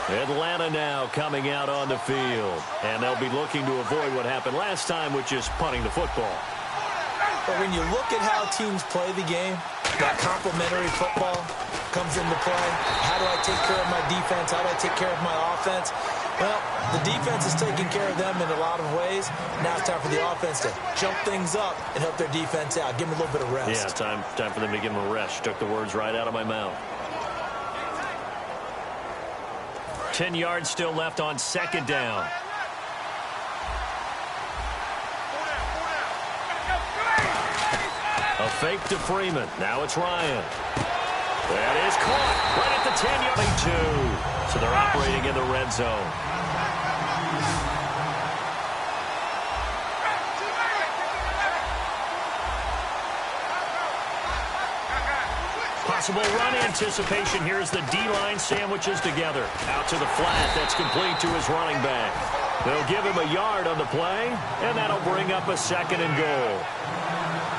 Atlanta now coming out on the field. And they'll be looking to avoid what happened last time, which is punting the football. But when you look at how teams play the game, that complementary football comes into play. How do I take care of my defense? How do I take care of my offense? Well, the defense is taking care of them in a lot of ways. Now it's time for the offense to jump things up and help their defense out. Give them a little bit of rest. Yeah, time for them to give them a rest. Took the words right out of my mouth. 10 yards still left on second down. A fake to Freeman. Now it's Ryan. That is caught right at the 10-yard. 2. So they're operating in the red zone. Possible run anticipation. Here's the D-line sandwiches together. Out to the flat. That's complete to his running back. They'll give him a yard on the play, and that'll bring up a second and goal.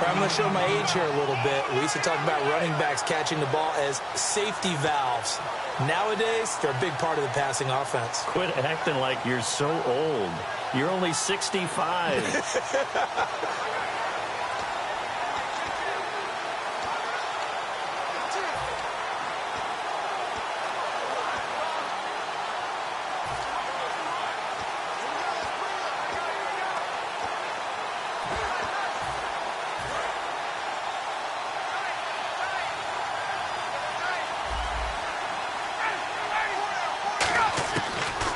I'm going to show my age here a little bit. We used to talk about running backs catching the ball as safety valves. Nowadays, they're a big part of the passing offense. Quit acting like you're so old. You're only 65.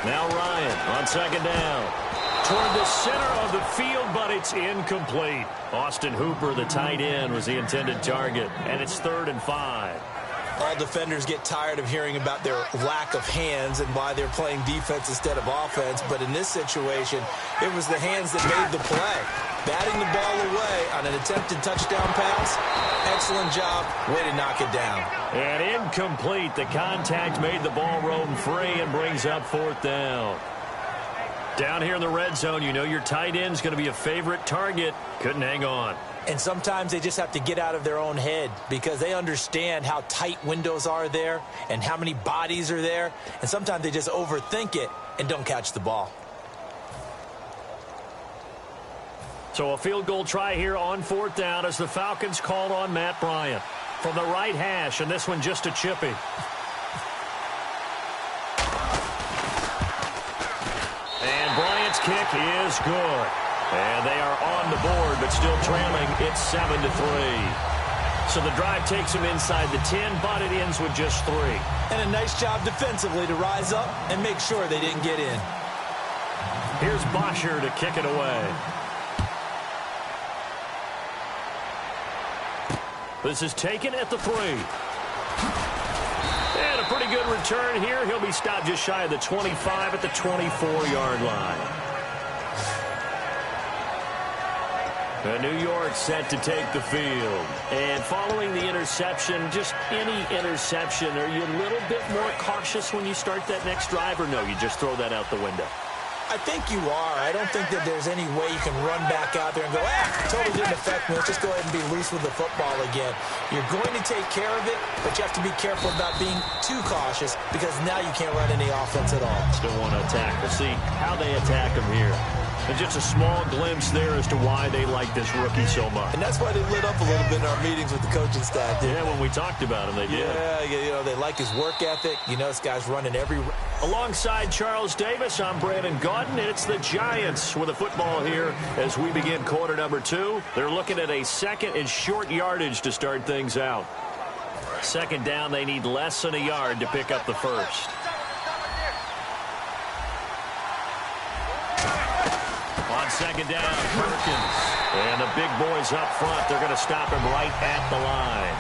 Now Ryan on second down. Toward the center of the field, but it's incomplete. Austin Hooper, the tight end, was the intended target, and it's 3rd and 5. All defenders get tired of hearing about their lack of hands and why they're playing defense instead of offense. But in this situation, it was the hands that made the play. Batting the ball away on an attempted touchdown pass. Excellent job. Way to knock it down. And incomplete. The contact made the ball roam free and brings up 4th down. Down here in the red zone, you know your tight end's going to be a favorite target. Couldn't hang on. And sometimes they just have to get out of their own head because they understand how tight windows are there and how many bodies are there. And sometimes they just overthink it and don't catch the ball. So a field goal try here on 4th down as the Falcons call on Matt Bryant. From the right hash, and this one just a chippy. And Bryant's kick is good. And they are on the board, but still trailing. It's 7-3. So the drive takes them inside the 10, but it ends with just 3. And a nice job defensively to rise up and make sure they didn't get in. Here's Bosher to kick it away. This is taken at the 3. And a pretty good return here. He'll be stopped just shy of the 25 at the 24-yard line. New York set to take the field. And following the interception, just any interception, are you a little bit more cautious when you start that next drive, or no, you just throw that out the window? I think you are. I don't think that there's any way you can run back out there and go, totally didn't affect me. Let's just go ahead and be loose with the football again. You're going to take care of it, but you have to be careful about being too cautious because now you can't run any offense at all. Still want to attack. We'll see how they attack him here. And just a small glimpse there as to why they like this rookie so much. And that's why they lit up a little bit in our meetings with the coaching staff. Yeah, when we talked about him, they did. Yeah, you know, they like his work ethic. You know, this guy's running every... Alongside Charles Davis, I'm Brandon Gaudin. It's the Giants with the football here as we begin quarter number 2. They're looking at a second and short yardage to start things out. Second down, they need less than a yard to pick up the first. On second down, Perkins. And the big boys up front, they're going to stop him right at the line.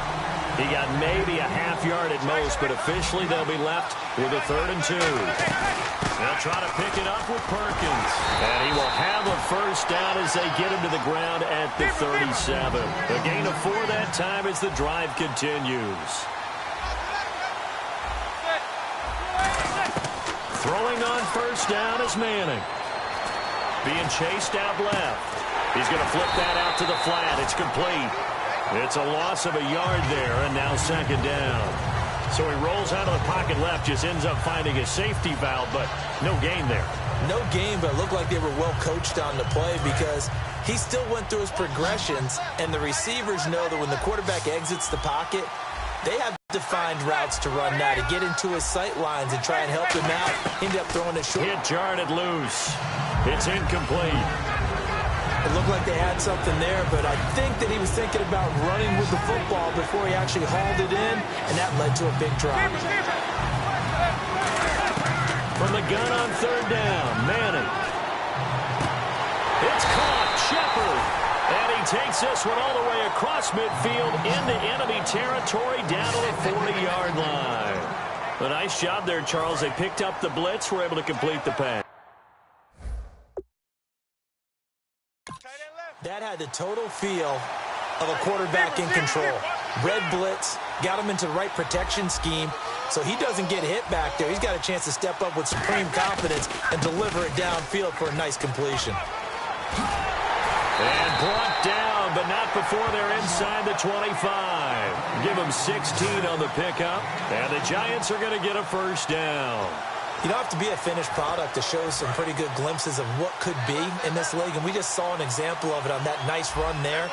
He got maybe a half yard at most, but officially they'll be left with a 3rd and 2. They'll try to pick it up with Perkins. And he will have a first down as they get him to the ground at the 37. A gain of 4 that time as the drive continues. Throwing on first down is Manning. Being chased out left. He's going to flip that out to the flat. It's complete. It's a loss of a yard there, and now second down. So he rolls out of the pocket left, just ends up finding a safety valve, but no gain there. No gain, but it looked like they were well coached on the play because he still went through his progressions, and the receivers know that when the quarterback exits the pocket, they have defined routes to run now to get into his sight lines and try and help him out. He ended up throwing it short. Hit jarred loose. It's incomplete. It looked like they had something there, but I think that he was thinking about running with the football before he actually hauled it in, and that led to a big drop. From the gun on third down, Manning. It's caught, Shepard. And he takes this one all the way across midfield into enemy territory down to the 40-yard line. A nice job there, Charles. They picked up the blitz, were able to complete the pass. That had the total feel of a quarterback in control. Red blitz, got him into the right protection scheme, so he doesn't get hit back there. He's got a chance to step up with supreme confidence and deliver it downfield for a nice completion. And brought down, but not before they're inside the 25. Give them 16 on the pickup, and the Giants are going to get a first down. You don't have to be a finished product to show some pretty good glimpses of what could be in this league, and we just saw an example of it on that nice run there.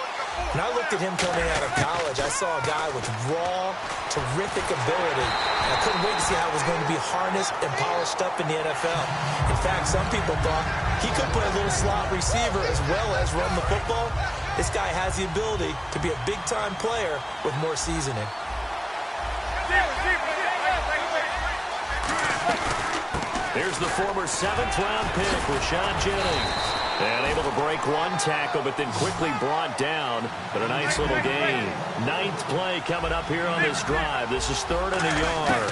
When I looked at him coming out of college, I saw a guy with raw, terrific ability. I couldn't wait to see how it was going to be harnessed and polished up in the NFL. In fact, some people thought he could play a little slot receiver as well as run the football. This guy has the ability to be a big-time player with more seasoning. Here's the former 7th-round pick, Rashad Jennings. And able to break one tackle, but then quickly brought down. But a nice little gain. 9th play coming up here on this drive. This is 3rd and a yard.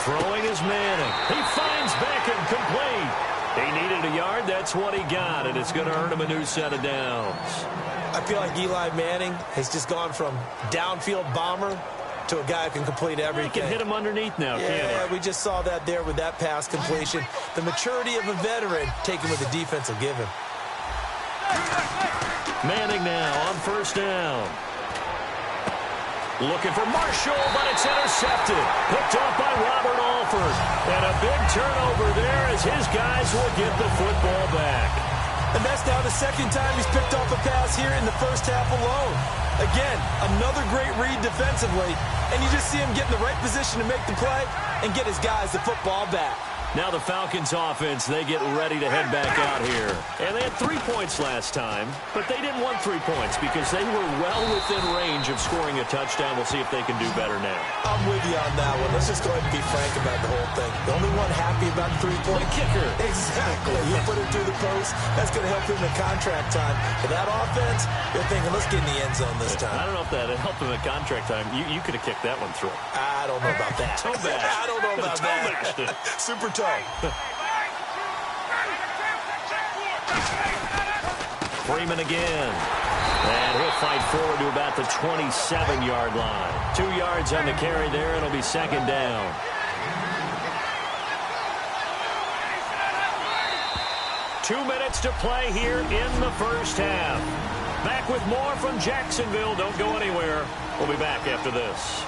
Throwing is Manning. He finds Beckham complete. He needed a yard. That's what he got, and it's going to earn him a new set of downs. I feel like Eli Manning has just gone from downfield bomber to a guy who can complete everything. He can hit him underneath now, can't he? Yeah, we just saw that there with that pass completion. The maturity of a veteran taken with the defense will give him. Manning now on first down. Looking for Marshall, but it's intercepted. Picked off by Robert Alford. And a big turnover there as his guys will get the football back. And that's now the second time he's picked off a pass here in the first half alone. Again, another great read defensively, and you just see him get in the right position to make the play and get his guys the football back. Now the Falcons offense, they get ready to head back out here. And they had 3 points last time, but they didn't want 3 points because they were well within range of scoring a touchdown. We'll see if they can do better now. I'm with you on that one. Let's just go ahead and be frank about the whole thing. The only one happy about the 3-point kicker. Exactly. You put it through the post. That's going to help him in contract time. For that offense, you're thinking, let's get in the end zone this time. I don't know if that helped him in contract time. You could have kicked that one through. I don't know about that. Toe bash. I don't know about that. Super toe. Freeman again. And he'll fight forward to about the 27-yard line. 2 yards on the carry there. It'll be second down. Two minutes to play here in the first half. Back with more from Jacksonville. Don't go anywhere. We'll be back after this.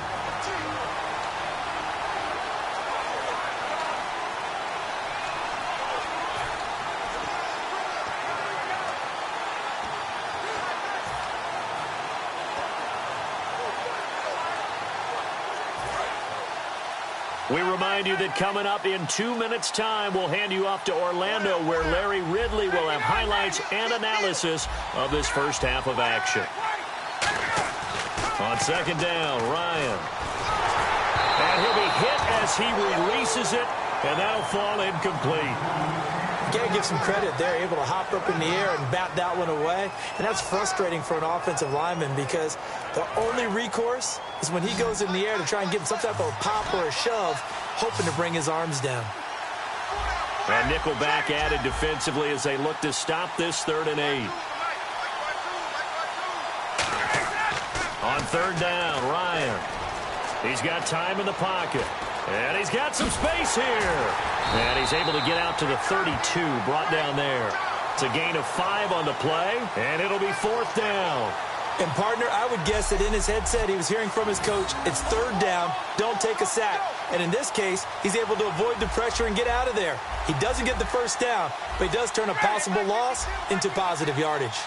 We remind you that coming up in 2 minutes' time, we'll hand you off to Orlando, where Larry Ridley will have highlights and analysis of this first half of action. On second down, Ryan. And he'll be hit as he releases it, and that'll fall incomplete. You got to give some credit there, able to hop up in the air and bat that one away. And that's frustrating for an offensive lineman because the only recourse is when he goes in the air to try and give him some type of a pop or a shove, hoping to bring his arms down. And nickelback added defensively as they look to stop this 3rd and 8. On third down, Ryan. He's got time in the pocket. And he's got some space here. And he's able to get out to the 32, brought down there. It's a gain of 5 on the play, and it'll be 4th down. And, partner, I would guess that in his headset he was hearing from his coach, it's third down, don't take a sack. And in this case, he's able to avoid the pressure and get out of there. He doesn't get the first down, but he does turn a possible loss into positive yardage.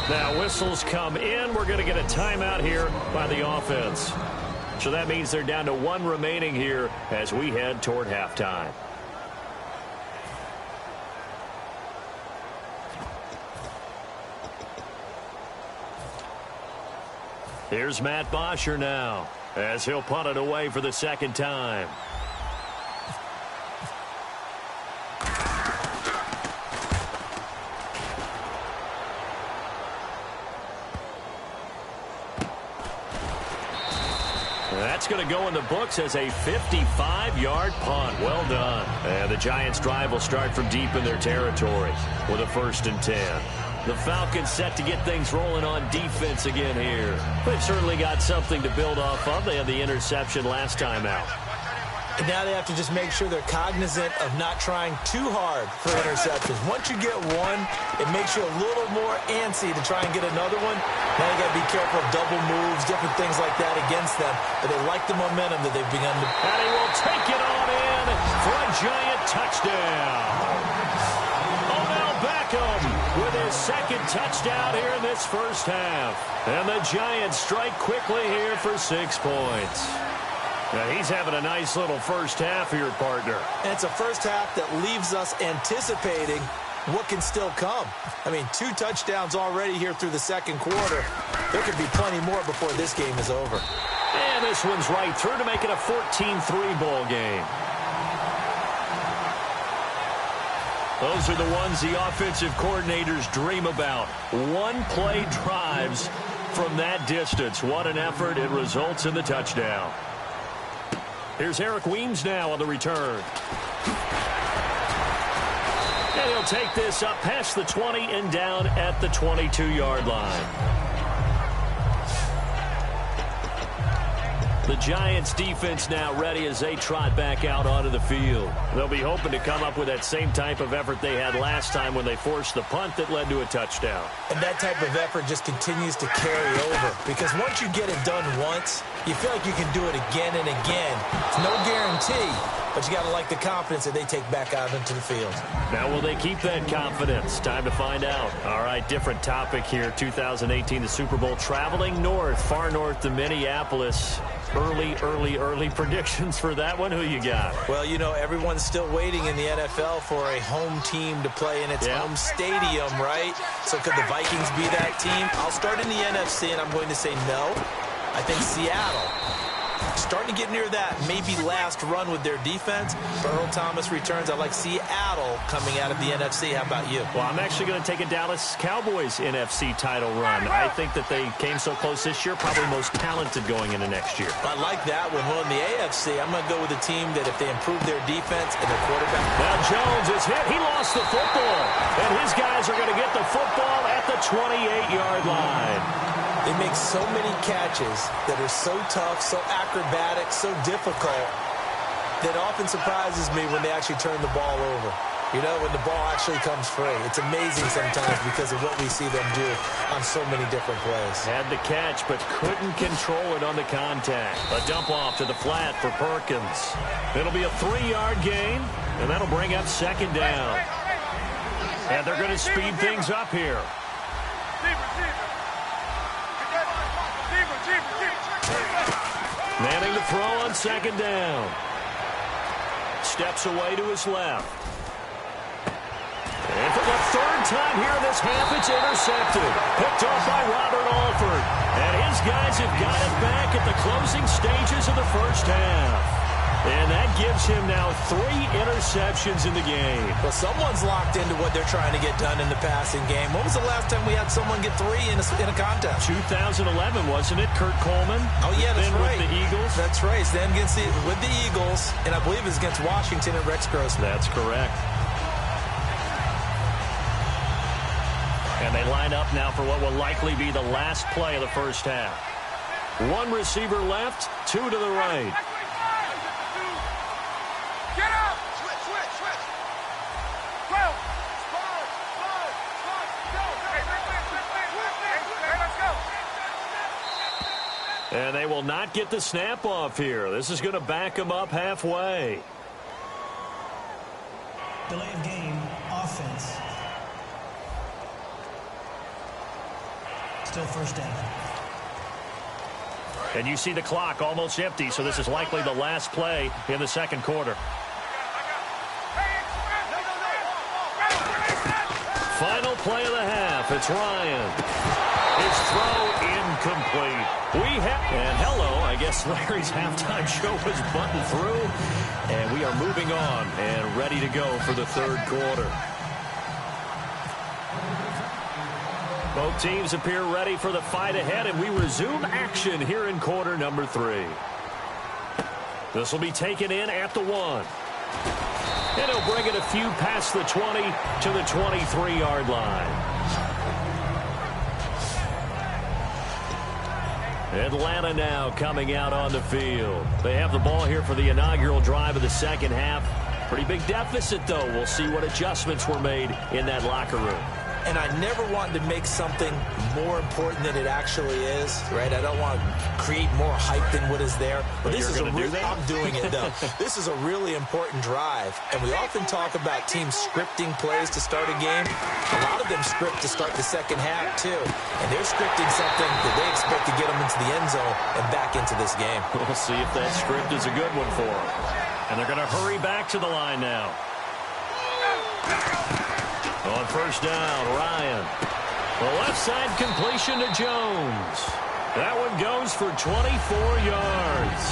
Now whistles come in. We're going to get a timeout here by the offense. So that means they're down to one remaining here as we head toward halftime. Here's Matt Bosher now as he'll punt it away for the second time. That's going to go in the books as a 55-yard punt. Well done. And the Giants' drive will start from deep in their territory with a 1st and 10. The Falcons set to get things rolling on defense again here. They've certainly got something to build off of. They had the interception last time out. And now they have to just make sure they're cognizant of not trying too hard for interceptions. Once you get one, it makes you a little more antsy to try and get another one. Now you got to be careful of double moves, different things like that against them. But they like the momentum that they've begun to. And he will take it on in for a Giant touchdown. Beckham with his second touchdown here in this first half. And the Giants strike quickly here for 6 points. Now he's having a nice little first half here, partner. And it's a first half that leaves us anticipating what can still come. I mean, 2 touchdowns already here through the second quarter. There could be plenty more before this game is over. And this one's right through to make it a 14-3 ball game. Those are the ones the offensive coordinators dream about. One-play drives from that distance. What an effort. It results in the touchdown. Here's Eric Weems now on the return. And he'll take this up past the 20 and down at the 22-yard line. The Giants defense now ready as they trot back out onto the field. They'll be hoping to come up with that same type of effort they had last time when they forced the punt that led to a touchdown. And that type of effort just continues to carry over. Because once you get it done once, you feel like you can do it again and again. It's no guarantee, but you got to like the confidence that they take back out into the field. Now, will they keep that confidence? Time to find out. All right, different topic here. 2018, the Super Bowl, traveling north, far north to Minneapolis. Early predictions for that one. Who you got? Well, you know, everyone's still waiting in the NFL for a home team to play in its home stadium, right? So could the Vikings be that team? I'll start in the NFC, and I'm going to say no. I think Seattle. Starting to get near that maybe last run with their defense. Earl Thomas returns. I like Seattle coming out of the NFC. How about you? Well, I'm actually going to take a Dallas Cowboys NFC title run. I think that they came so close this year, probably most talented going into next year. I like that one. Well, in the AFC, I'm going to go with a team that if they improve their defense and their quarterback. Now Jones is hit. He lost the football. And his guys are going to get the football at the 28-yard line. They make so many catches that are so tough, so acrobatic, so difficult that often surprises me when they actually turn the ball over. You know, when the ball actually comes free. It's amazing sometimes because of what we see them do on so many different plays. Had the catch, but couldn't control it on the contact. A dump off to the flat for Perkins. It'll be a 3-yard gain, and that'll bring up second down. And they're going to speed things up here. Manning the throw on second down. Steps away to his left. And for the third time here in this half, it's intercepted. Picked off by Robert Alford. And his guys have got it back at the closing stages of the first half. And that gives him now 3 interceptions in the game. Well, someone's locked into what they're trying to get done in the passing game. When was the last time we had someone get 3 in a contest? 2011, wasn't it? Kurt Coleman. Oh, yeah, that's then right. With the Eagles. That's right. Then with the Eagles, and I believe it's against Washington and Rex Grossman. That's correct. And they line up now for what will likely be the last play of the first half. 1 receiver left, 2 to the right. And they will not get the snap off here. This is going to back them up halfway. Delay of game, offense. Still first down. And you see the clock almost empty, so this is likely the last play in the second quarter. Final play of the half. It's Ryan. His throw incomplete. And hello, I guess Larry's halftime show was buttoned through. And we are moving on and ready to go for the third quarter. Both teams appear ready for the fight ahead, and we resume action here in quarter number 3. This will be taken in at the 1. And he'll bring it a few past the 20 to the 23-yard line. Atlanta now coming out on the field. They have the ball here for the inaugural drive of the second half. Pretty big deficit, though. We'll see what adjustments were made in that locker room. And I never wanted to make something more important than it actually is, right? I don't want to create more hype than what is there. But this is I'm doing it, though. This is a really important drive. And we often talk about teams scripting plays to start a game. A lot of them script to start the second half, too. And they're scripting something that they expect to get them into the end zone and back into this game. We'll see if that script is a good one for them. And they're going to hurry back to the line now. On first down, Ryan. The left side completion to Jones. That one goes for 24 yards.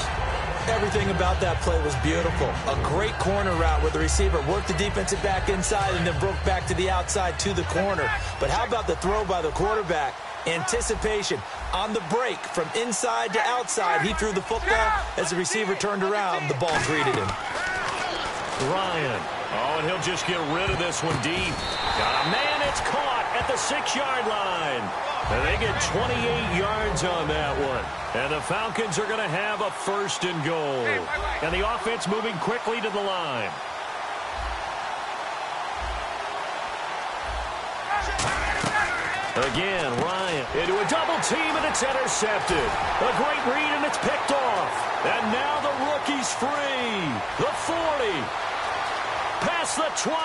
Everything about that play was beautiful. A great corner route where the receiver worked the defensive back inside and then broke back to the outside to the corner. But how about the throw by the quarterback? Anticipation on the break from inside to outside. He threw the football. As the receiver turned around, the ball greeted him. Ryan. Oh, and he'll just get rid of this one deep. Got a man, it's caught at the 6-yard line. And they get 28 yards on that one. And the Falcons are going to have a first and goal. And the offense moving quickly to the line. Again, Ryan into a double team, and it's intercepted. A great read, and it's picked off. And now the rookie's free. The 40. Past the 20.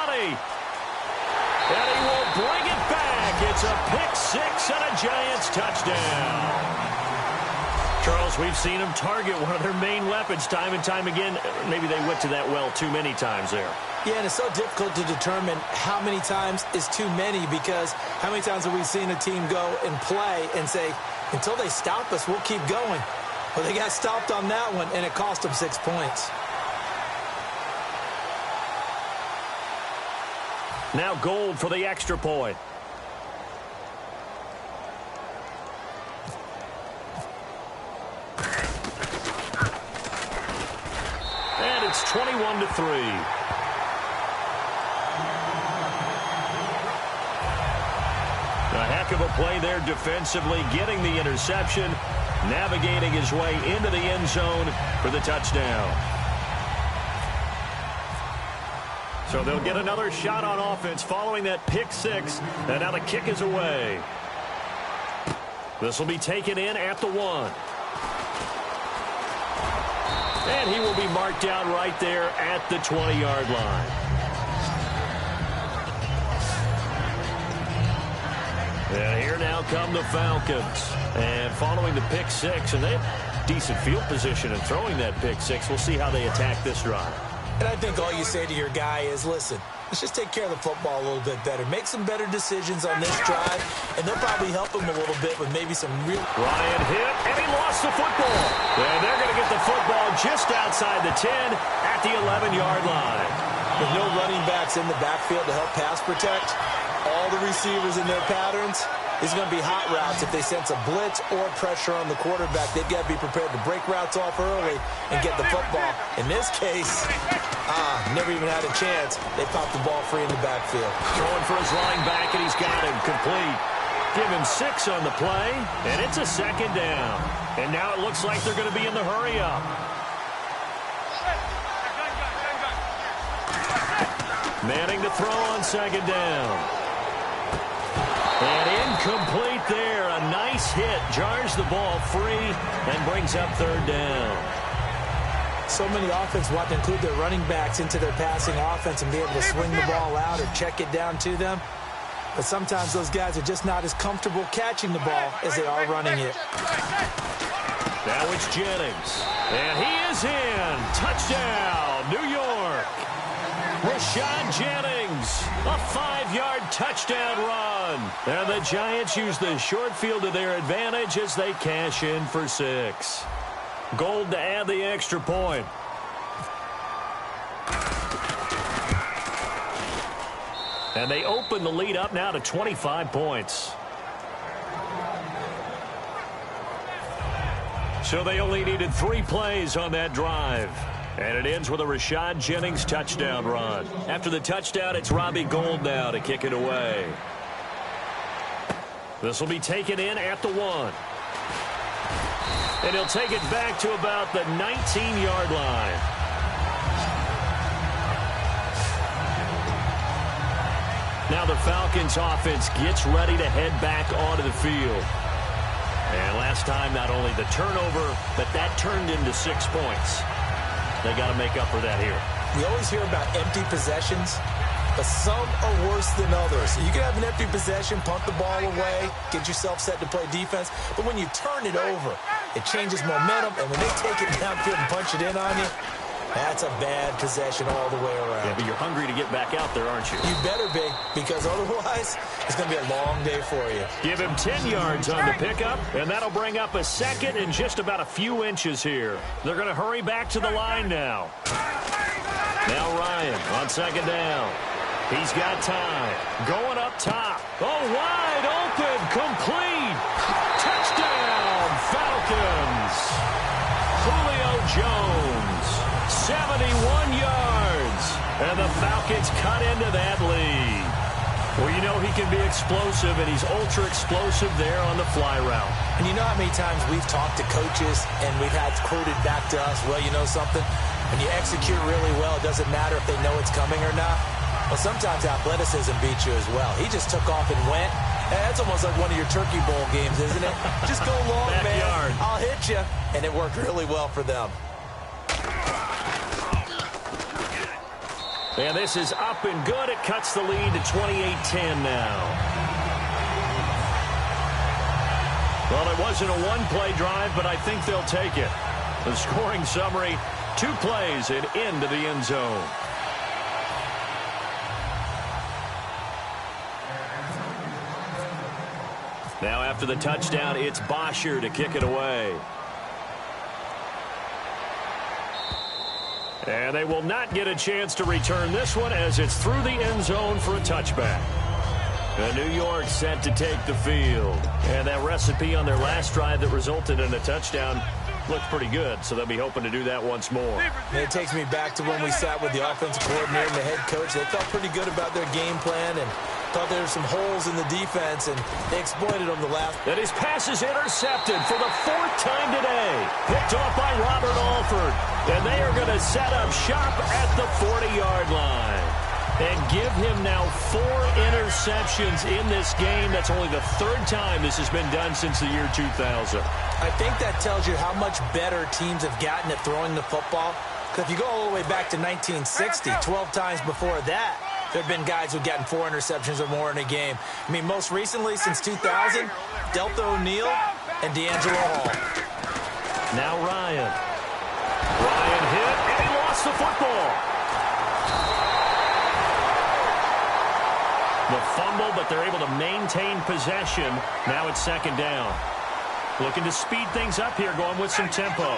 And he will bring it back. It's a pick 6 and a Giants touchdown. Charles, we've seen him target one of their main weapons time and time again. Maybe they went to that well too many times there. Yeah, and it's so difficult to determine how many times is too many, because how many times have we seen a team go and play and say, until they stop us, we'll keep going. Well, they got stopped on that one, and it cost them 6 points. Now Gold for the extra point. And it's 21-3. A heck of a play there defensively, getting the interception, navigating his way into the end zone for the touchdown. So they'll get another shot on offense following that pick 6, and now the kick is away. This will be taken in at the 1. And he will be marked down right there at the 20-yard line. And here now come the Falcons. And following the pick 6, and they have decent field position in throwing that pick 6. We'll see how they attack this drive. And I think all you say to your guy is, listen, let's just take care of the football a little bit better. Make some better decisions on this drive, and they'll probably help him a little bit with maybe some real... Ryan hit, and he lost the football. And they're going to get the football just outside the 10 at the 11-yard line. With no running backs in the backfield to help pass protect, all the receivers in their patterns, it's going to be hot routes. If they sense a blitz or pressure on the quarterback, they've got to be prepared to break routes off early and get the football. In this case, never even had a chance. They popped the ball free in the backfield. Throwing for his running back, and he's got him complete. Give him 6 on the play, and it's a second down. And now it looks like they're going to be in the hurry-up. Manning to throw on second down. And incomplete there. A nice hit jars the ball free and brings up third down. So many offenses want to include their running backs into their passing offense and be able to swing the ball out or check it down to them. But sometimes those guys are just not as comfortable catching the ball as they are running it. Now it's Jennings. And he is in. Touchdown, New York. Rashad Jennings, a 5-yard touchdown run. And the Giants use the short field to their advantage as they cash in for 6. Gold to add the extra point. And they open the lead up now to 25 points. So they only needed 3 plays on that drive. And it ends with a Rashad Jennings touchdown run. After the touchdown, it's Robbie Gould now to kick it away. This will be taken in at the 1. And he'll take it back to about the 19-yard line. Now the Falcons offense gets ready to head back onto the field. And last time, not only the turnover, but that turned into 6 points. They got to make up for that here. We always hear about empty possessions, but some are worse than others. You can have an empty possession, punt the ball away, get yourself set to play defense, but when you turn it over, it changes momentum, and when they take it downfield and punch it in on you, that's a bad possession all the way around. Yeah, but you're hungry to get back out there, aren't you? You better be, because otherwise, it's going to be a long day for you. Give him 10 yards on the pickup, and that'll bring up a second and just about a few inches here. They're going to hurry back to the line now. Now Ryan on second down. He's got time. Going up top. Oh, wide open. Complete. Touchdown, Falcons. Julio Jones. 71 yards. And the Falcons cut into that lead. Well, you know he can be explosive, and he's ultra-explosive there on the fly route. And you know how many times we've talked to coaches and we've had quoted back to us, well, you know something? When you execute really well, it doesn't matter if they know it's coming or not. Well, sometimes athleticism beats you as well. He just took off and went. That's almost like one of your Turkey Bowl games, isn't it? Just go long, man. I'll hit you. And it worked really well for them. And this is up and good. It cuts the lead to 28-10 now. Well, it wasn't a one-play drive, but I think they'll take it. The scoring summary, 2 plays and into the end zone. Now after the touchdown, it's Bosher to kick it away. And they will not get a chance to return this one as it's through the end zone for a touchback. And New York set to take the field. And that recipe on their last drive that resulted in a touchdown looked pretty good, so they'll be hoping to do that once more. And it takes me back to when we sat with the offensive coordinator and the head coach. They felt pretty good about their game plan and thought there were some holes in the defense, and they exploited them the last. And his pass is intercepted for the 4th time today. Picked off by Robert Alford. And they are going to set up shop at the 40-yard line. And give him now 4 interceptions in this game. That's only the 3rd time this has been done since the year 2000. I think that tells you how much better teams have gotten at throwing the football. Because if you go all the way back to 1960, 12 times before that, there have been guys who've gotten 4 interceptions or more in a game. I mean, most recently, since 2000, Delta O'Neal and D'Angelo Hall. Now Ryan. Ryan hit, and he lost the football. The fumble, but they're able to maintain possession. Now it's 2nd down. Looking to speed things up here, going with some tempo.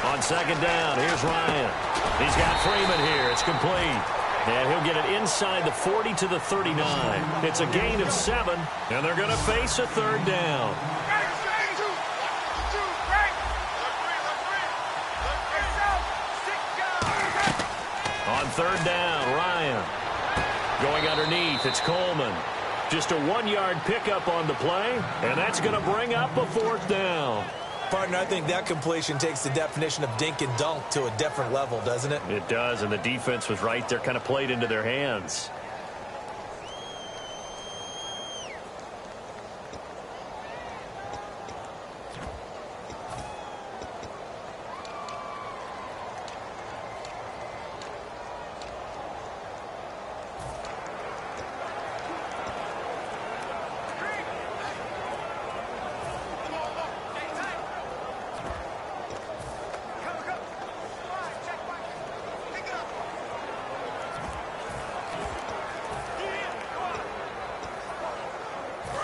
On 2nd down, here's Ryan. He's got Freeman here. It's complete. And he'll get it inside the 40 to the 39. It's a gain of 7, and they're going to face a 3rd down. On 3rd down, Ryan. Going underneath, it's Coleman. Just a 1-yard pickup on the play, and that's going to bring up a 4th down. Partner, I think that completion takes the definition of dink and dunk to a different level, doesn't it? It does, and the defense was right there, kind of played into their hands.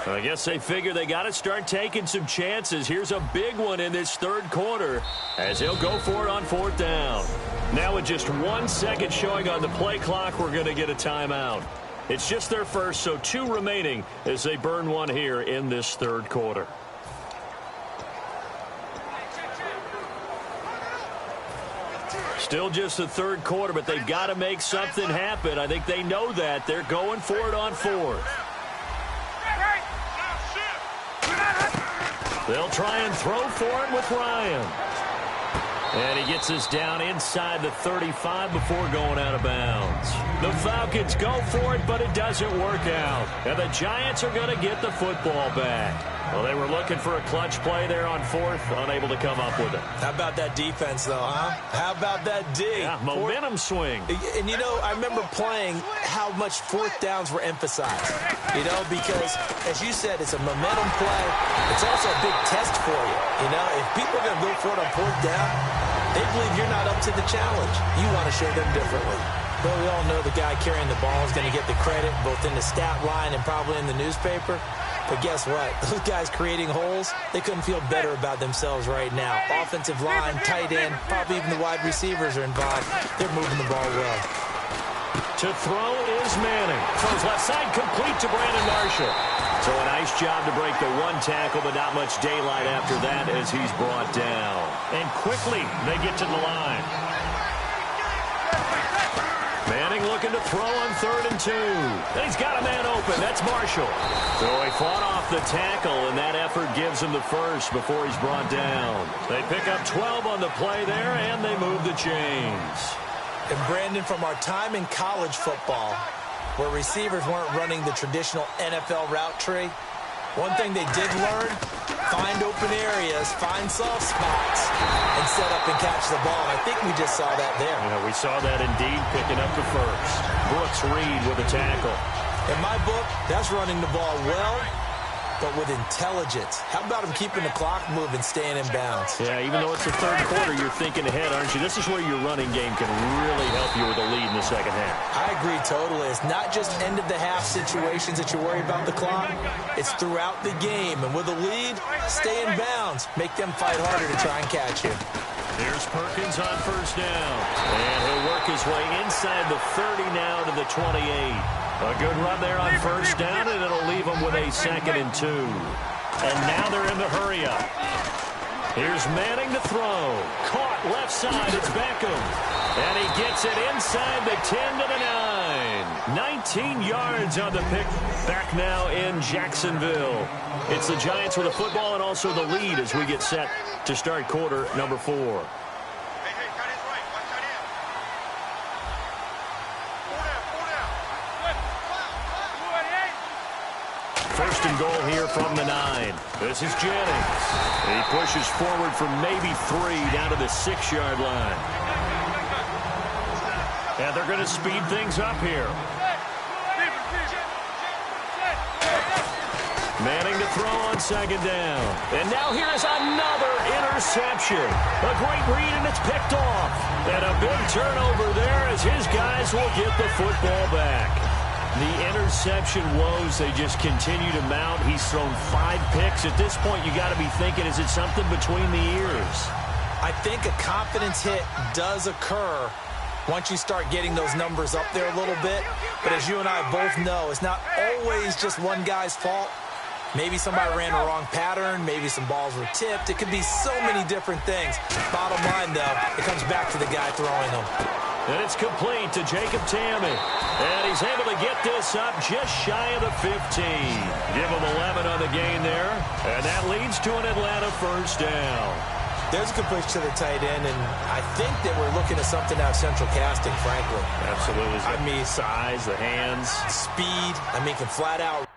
I guess they figure they got to start taking some chances. Here's a big one in this third quarter as he'll go for it on fourth down. Now with just 1 second showing on the play clock, we're going to get a timeout. It's just their first, so 2 remaining as they burn one here in this third quarter. Still just the third quarter, but they've got to make something happen. I think they know that. They're going for it on fourth. They'll try and throw for it with Ryan. And he gets us down inside the 35 before going out of bounds. The Falcons go for it, but it doesn't work out. And the Giants are going to get the football back. Well, they were looking for a clutch play there on fourth, unable to come up with it. How about that defense, though, huh? How about that D? Yeah, momentum swing. And, you know, I remember playing how much fourth downs were emphasized, you know, because, as you said, it's a momentum play. It's also a big test for you, you know. If people are going to go for it on fourth down, they believe you're not up to the challenge. You want to show them differently. But we all know the guy carrying the ball is going to get the credit, both in the stat line and probably in the newspaper. But guess what? Those guys creating holes, they couldn't feel better about themselves right now. Offensive line, tight end, probably even the wide receivers are involved. They're moving the ball well. To throw is Manning. Throws left side, complete to Brandon Marshall. So a nice job to break the 1 tackle, but not much daylight after that as he's brought down. And quickly, they get to the line. Manning looking to throw on 3rd and 2. And he's got a man open. That's Marshall. So he fought off the tackle, and that effort gives him the first before he's brought down. They pick up 12 on the play there, and they move the chains. And Brandon, from our time in college football, where receivers weren't running the traditional NFL route tree, one thing they did learn, find open areas, find soft spots, and set up and catch the ball. And I think we just saw that there. Yeah, we saw that indeed, picking up the first. Brooks Reed with a tackle. In my book, that's running the ball well, but with intelligence. How about him keeping the clock moving, staying in bounds? Yeah, even though it's the third quarter, you're thinking ahead, aren't you? This is where your running game can really help you with a lead in the second half. I agree totally. It's not just end-of-the-half situations that you worry about the clock. It's throughout the game. And with a lead, stay in bounds. Make them fight harder to try and catch you. Here's Perkins on first down. And he'll work his way inside the 30 now to the 28. A good run there on first down, and it'll leave them with a 2nd and 2. And now they're in the hurry-up. Here's Manning to throw. Caught left side. It's Beckham. And he gets it inside the 10 to the 9. 19 yards on the pick. Back now in Jacksonville. It's the Giants with the football and also the lead as we get set to start quarter number 4. First and goal here from the 9. This is Jennings. He pushes forward for maybe 3 down to the 6-yard line. And they're going to speed things up here. Manning to throw on 2nd down. And now here is another interception. A great read, and it's picked off. And a big turnover there as his guys will get the football back. The interception woes, they just continue to mount. He's thrown 5 picks. At this point, you got to be thinking, is it something between the ears? I think a confidence hit does occur once you start getting those numbers up there a little bit. But as you and I both know, it's not always just one guy's fault. Maybe somebody ran the wrong pattern. Maybe some balls were tipped. It could be so many different things. Bottom line, though, it comes back to the guy throwing them. And it's complete to Jacob Tamme. And he's able to get this up just shy of the 15. Give him 11 on the gain there. And that leads to an Atlanta first down. There's a good push to the tight end, and I think that we're looking at something out of central casting, frankly. Absolutely. I mean, size, the hands. Speed. I mean, can flat out.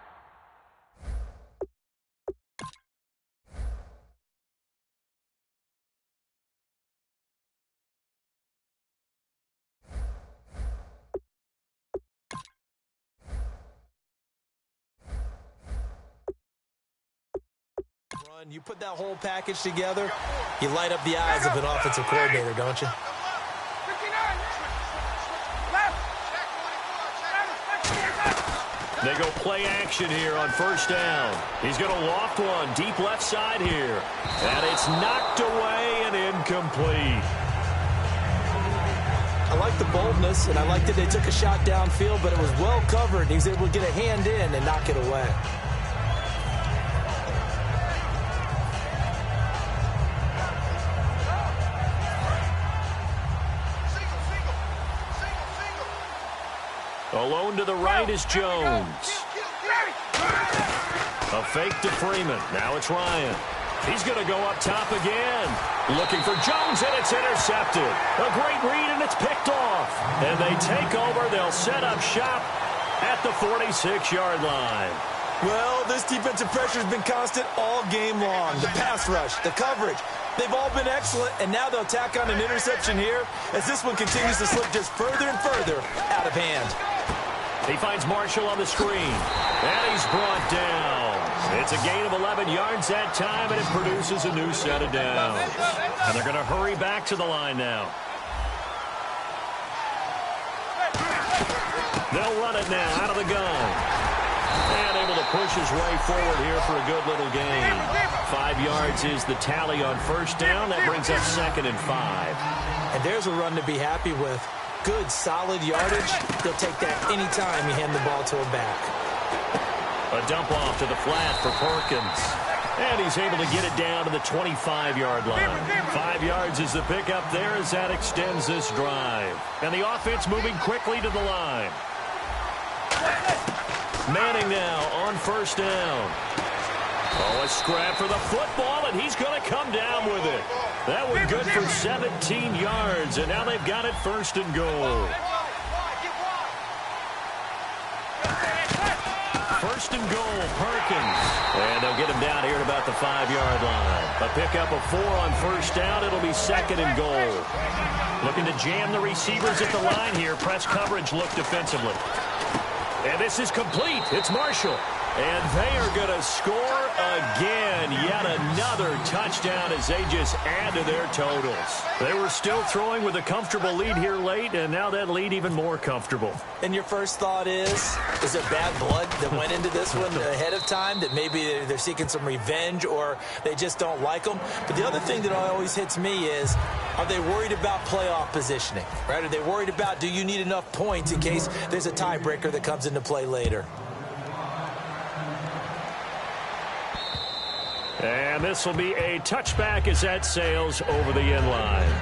You put that whole package together, you light up the eyes of an offensive coordinator, don't you? They go play action here on first down. He's going to loft one deep left side here. And it's knocked away and incomplete. I like the boldness, and I like that they took a shot downfield, but it was well covered. He was able to get a hand in and knock it away. Alone to the right is Jones. A fake to Freeman. Now it's Ryan. He's going to go up top again. Looking for Jones, and it's intercepted. A great read, and it's picked off. And they take over. They'll set up shop at the 46-yard line. Well, this defensive pressure has been constant all game long. The pass rush, the coverage, they've all been excellent, and now they'll tack on an interception here as this one continues to slip just further and further out of hand. He finds Marshall on the screen, and he's brought down. It's a gain of 11 yards that time, and it produces a new set of downs. And they're going to hurry back to the line now. They'll run it now out of the gun. And able to push his way forward here for a good little gain. 5 yards is the tally on first down. That brings up 2nd and 5. And there's a run to be happy with. Good, solid yardage. They'll take that anytime you hand the ball to a back. A dump off to the flat for Perkins. And he's able to get it down to the 25-yard line. 5 yards is the pickup there as that extends this drive. And the offense moving quickly to the line. Manning now on first down. Oh, a scrap for the football, and he's going to come down with it. That one good for 17 yards, and now they've got it 1st and goal. 1st and goal, Perkins. And they'll get him down here at about the 5-yard line. A pickup of 4 on first down. It'll be 2nd and goal. Looking to jam the receivers at the line here. Press coverage look defensively. And this is complete. It's Marshall. And they are going to score again. Yet another touchdown as they just add to their totals. They were still throwing with a comfortable lead here late, and now that lead even more comfortable. And your first thought is there bad blood that went into this one ahead of time, that maybe they're seeking some revenge or they just don't like them? But the other thing that always hits me is, are they worried about playoff positioning? Right? Are they worried about, do you need enough points in case there's a tiebreaker that comes into play later? And this will be a touchback as that sails over the end line.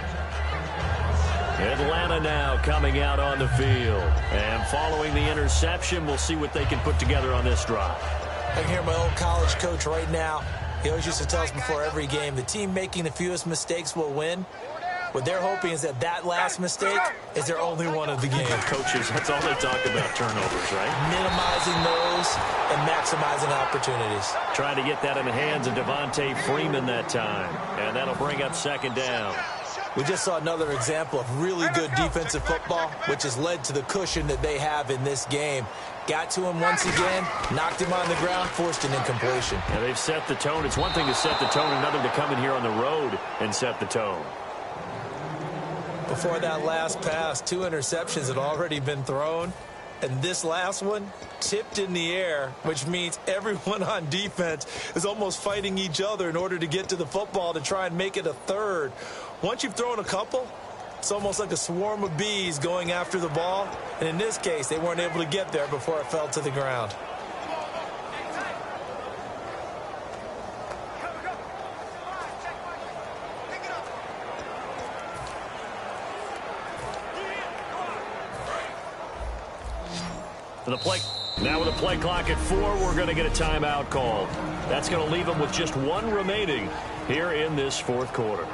Atlanta now coming out on the field. And following the interception, we'll see what they can put together on this drive. I can hear my old college coach right now. He always used to tell us before every game, the team making the fewest mistakes will win. What they're hoping is that last mistake is their only one of the game. Coaches, that's all they talk about, turnovers, right? Minimizing those and maximizing opportunities. Trying to get that in the hands of Devontae Freeman that time. And that'll bring up 2nd down. We just saw another example of really good defensive football, which has led to the cushion that they have in this game. Got to him once again, knocked him on the ground, forced an incompletion. Yeah, they've set the tone. It's one thing to set the tone, another to come in here on the road and set the tone. Before that last pass, 2 interceptions had already been thrown. And this last one tipped in the air, which means everyone on defense is almost fighting each other in order to get to the football to try and make it a third. Once you've thrown a couple, it's almost like a swarm of bees going after the ball. And in this case, they weren't able to get there before it fell to the ground. Now with a play clock at 4, we're going to get a timeout called. That's going to leave them with just 1 remaining here in this 4th quarter.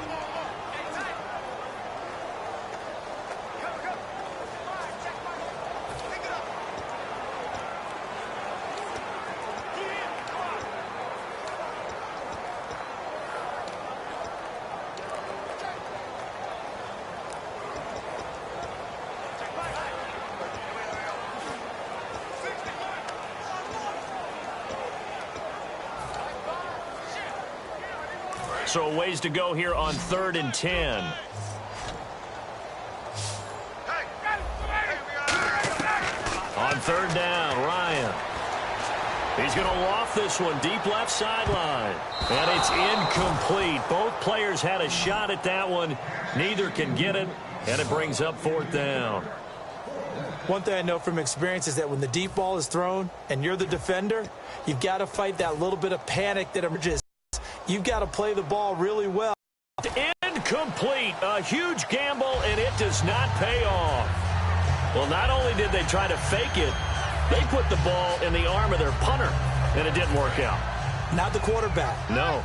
So a ways to go here on 3rd and 10. On 3rd down, Ryan. He's going to loft this one deep left sideline. And it's incomplete. Both players had a shot at that one. Neither can get it, and it brings up 4th down. One thing I know from experience is that when the deep ball is thrown and you're the defender, you've got to fight that little bit of panic that emerges. You've got to play the ball really well. Incomplete. A huge gamble, and it does not pay off. Well, not only did they try to fake it, they put the ball in the arm of their punter, and it didn't work out. Not the quarterback. No.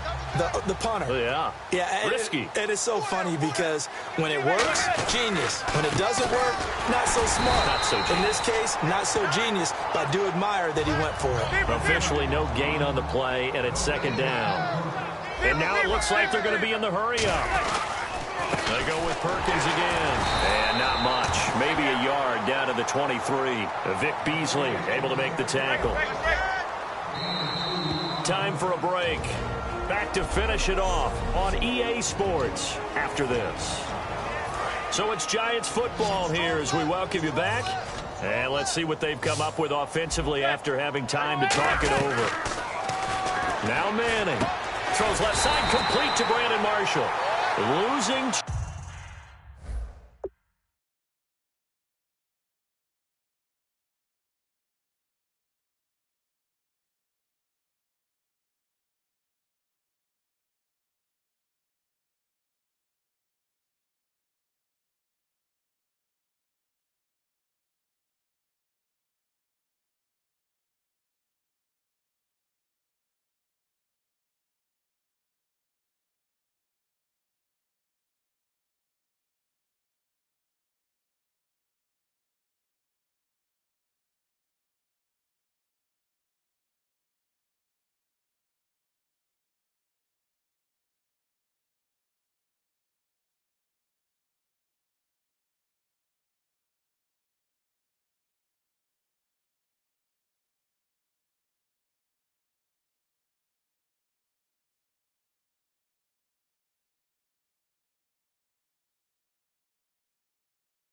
The punter. Yeah. Yeah. Risky. And it's so funny because when it works, genius. When it doesn't work, not so smart. Not so genius. In this case, not so genius, but I do admire that he went for it. Officially no gain on the play, and it's 2nd down. And now it looks like they're going to be in the hurry-up. They go with Perkins again. And not much. Maybe a yard down to the 23. Vic Beasley able to make the tackle. Time for a break. Back to finish it off on EA Sports after this. So it's Giants football here as we welcome you back. And let's see what they've come up with offensively after having time to talk it over. Now Manning. Throws left side complete to Brandon Marshall. Losing